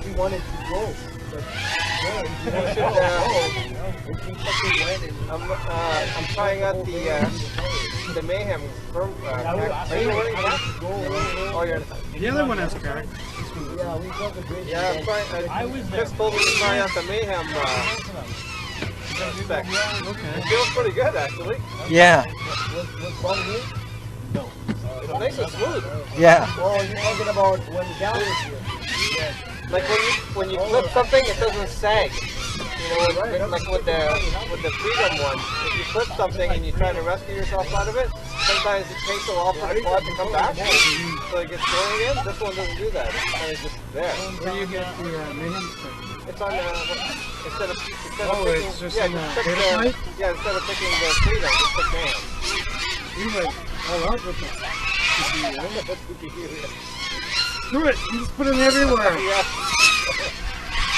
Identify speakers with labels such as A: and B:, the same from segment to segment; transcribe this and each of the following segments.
A: we wanted to go. But
B: I'm trying out the Mayhem firm. Are you running that? Oh, you're.
C: The other one has crack.
A: yeah, we got the bridge.
B: Yeah, I'm trying. Chris told me to try out the Mayhem spec.
C: Okay.
B: It feels pretty good, actually.
D: Yeah.
A: What's wrong with it? No.
B: It's nice and smooth.
D: Yeah.
A: Oh, you're talking about when the gal was here.
B: Yeah. Like when you flip something, it doesn't sag. You know, like with the Freedom one, if you flip something and you try to rescue yourself out of it, sometimes it takes a while for the quad to come back, so it gets going again. This one doesn't do that. It's kind of just there.
C: Where do you get the Mayhem spec?
B: It's on instead of
C: Oh,
B: picking,
C: it's just
B: yeah,
C: in the
B: just pick
C: data
B: the,
C: type?
B: yeah, instead of picking the Freedom, just pick Mayhem.
C: You like all out with that. Do it! You just put it everywhere.
B: Yeah.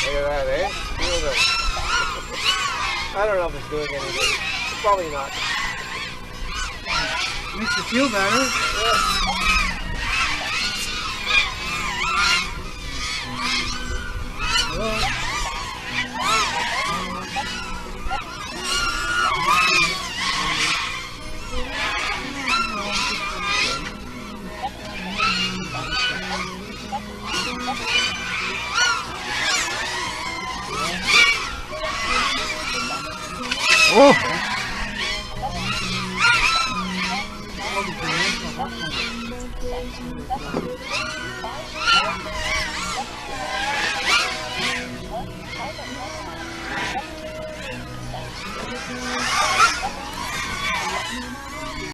B: Look at that, eh? Feel it. I don't know if it's doing anything. Probably not.
C: Makes you feel better.
D: Oh.